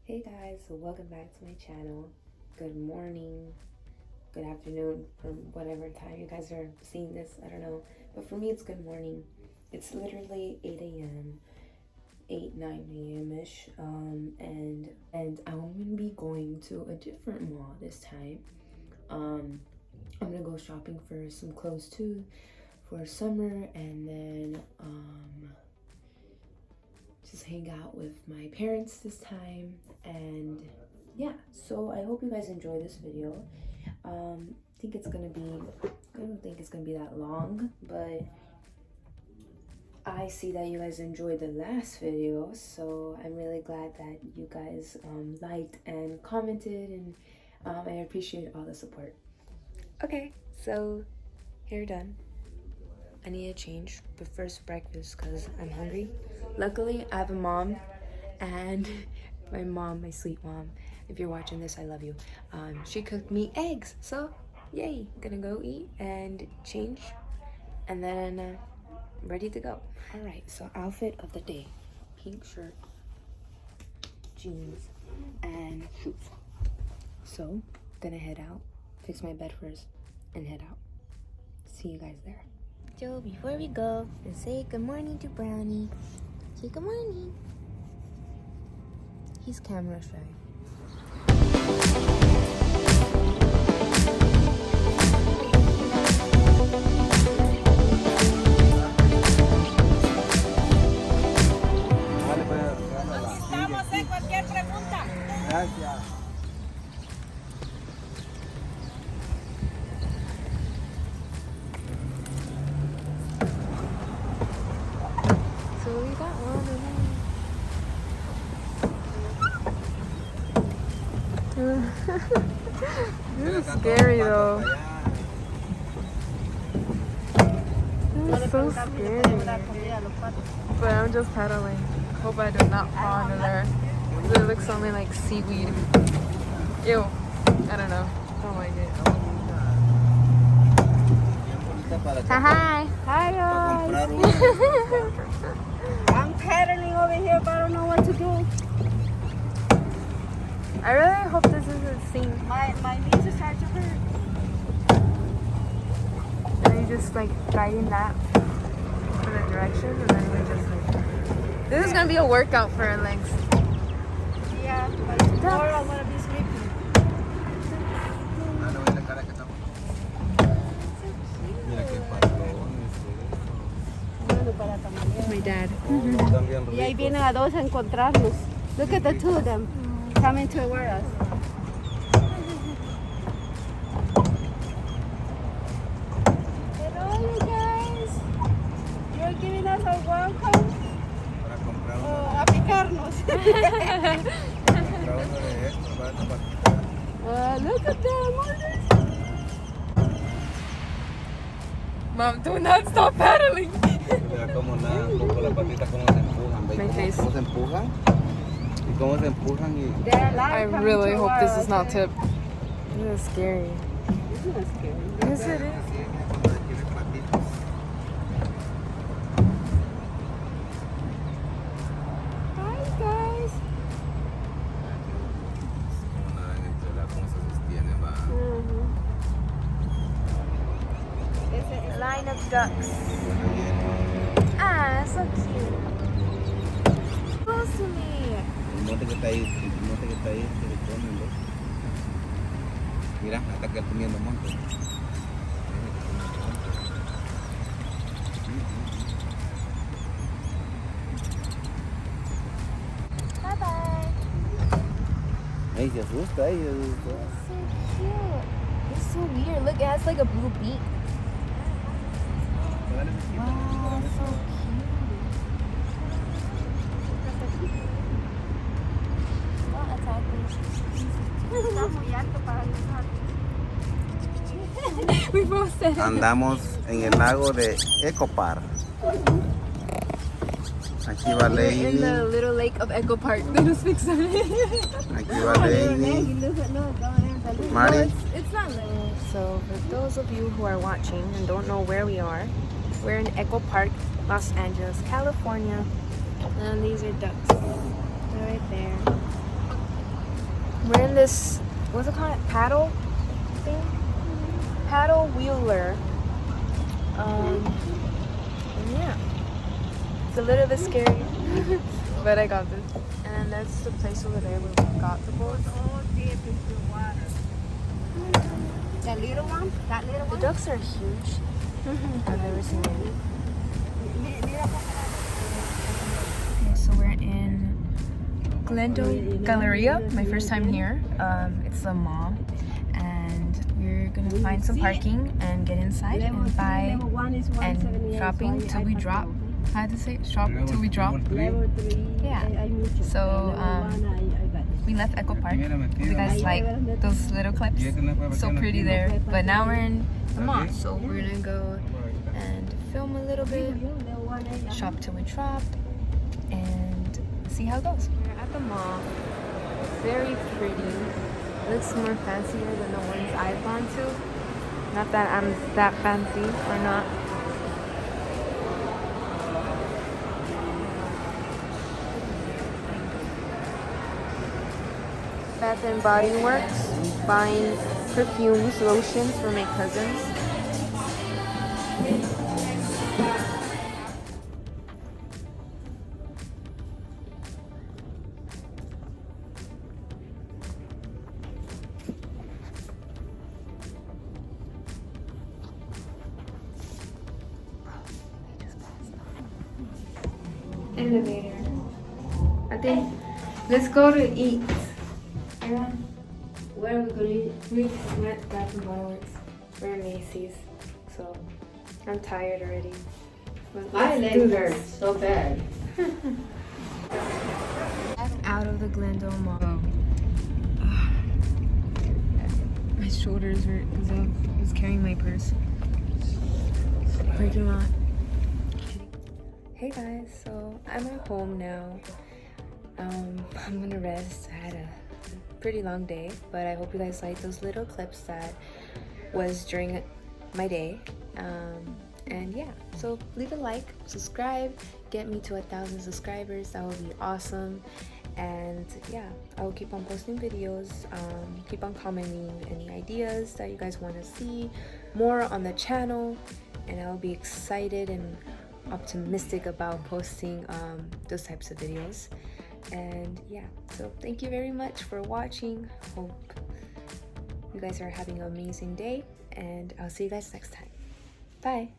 Hey guys, so welcome back to my channel. Good morning, good afternoon, from whatever time you guys are seeing this, I don't know. But for me, it's good morning. It's literally 8 a.m., 9 a.m.-ish. And I'm gonna be going to a different mall this time. I'm gonna go shopping for some clothes too for summer, and then just hang out with my parents this time. And yeah, so I hope you guys enjoy this video. I don't think it's gonna be that long, but I see that you guys enjoyed the last video, so I'm really glad that you guys liked and commented, and I appreciate all the support. Okay, so hair done. I need to change, but first breakfast because I'm hungry. Luckily, I have a mom, and my sweet mom, if you're watching this, I love you. She cooked me eggs, so yay, gonna go eat and change, and then ready to go. All right, so outfit of the day: pink shirt, jeans, and shoes. So gonna head out, fix my bed first, and head out. See you guys there. So before we go, let's say good morning to Brownie. Say good morning. He's camera shy. Estamos en cualquier pregunta. Gracias. So we got one This is scary though. This is so scary. But I'm just pedaling. Hope I do not fall into there. It looks only like seaweed. Ew. I don't know. Don't like it. Hi. Hi guys. I'm pedaling over here, but I don't know what to do. I really hope this isn't seen. My knees are starting to hurt. Are you just like guiding that for the direction, and then we just like... This is gonna be a workout for our legs. Yeah, but tomorrow I'm gonna be sleeping. My dad. Y ahí vienen a dos a encontrarnos. Look at the two of them coming toward us. Hello, you guys. You're giving us a welcome. A picarnos. Look at them. Mom, do not stop pedaling. Mira cómo nadan, con las patitas cómo se empujan, ¿veis My face. cómo se empujan? Y cómo se empujan y... I really hope this is not tipped. This is scary. It's not scary. Yes, it is. Hi, guys. Cómo nadan entre las cosas se sostienen, va. Line of ducks. Ah, so cute. Close to me. El monte que está ahí, se le ponen los... Mira, hasta que él comiendo monte. Bye bye. Ahí se asusta, ahí se asusta. So cute. It's so weird. Look, it has like a blue beak. Wow, so cute. Don't attack me. Está muy alto para nosotros. We both said it. Andamos en el lago de Eco Park. Aquí va We're in Lady. the little lake of Echo Park. They just fixed it. Aquí va Lady. Mari. It's not late. So for those of you who are watching and don't know where we are, we're in Echo Park, Los Angeles, California. And these are ducks. They're right there. this, what's it called? Paddle thing? Paddle wheeler. And yeah. It's a little bit scary. But I got this. And that's the place over there where we got the boat. That little one? That little The one? ducks are huge. I've never seen any. Okay, so we're in Glendale Galeria, my first time here. It's a mall, and we're gonna find some parking and get inside and buy and shopping till we drop. How to say shop till we drop? Yeah. So we left Echo Park. Hope you guys like those little clips. So pretty there. But now we're in the mall, so we're gonna go and film a little bit, shop till we drop, and see how it goes. We're at the mall. Very pretty. Looks more fancier than the ones I've gone to. Not that I'm that fancy or not. Bath and Body Works, buying perfumes, lotions for my cousins. Elevator. I think let's go to eat. Where are we going to eat? We went Bath and Body Works. We're in Macy's, so I'm tired already. My legs hurt so bad. Out of the Glendale Mall. My shoulders hurt because I was carrying my purse. Parking lot. Hey guys, so I'm at home now. I'm gonna rest. I had a pretty long day, but I hope you guys like those little clips that was during my day. And yeah, so leave a like, subscribe, get me to 1,000 subscribers. That would be awesome. And yeah, I will keep on posting videos, keep on commenting any ideas that you guys want to see more on the channel, and I'll be excited and optimistic about posting those types of videos. And yeah, so thank you very much for watching. Hope you guys are having an amazing day, and I'll see you guys next time. Bye.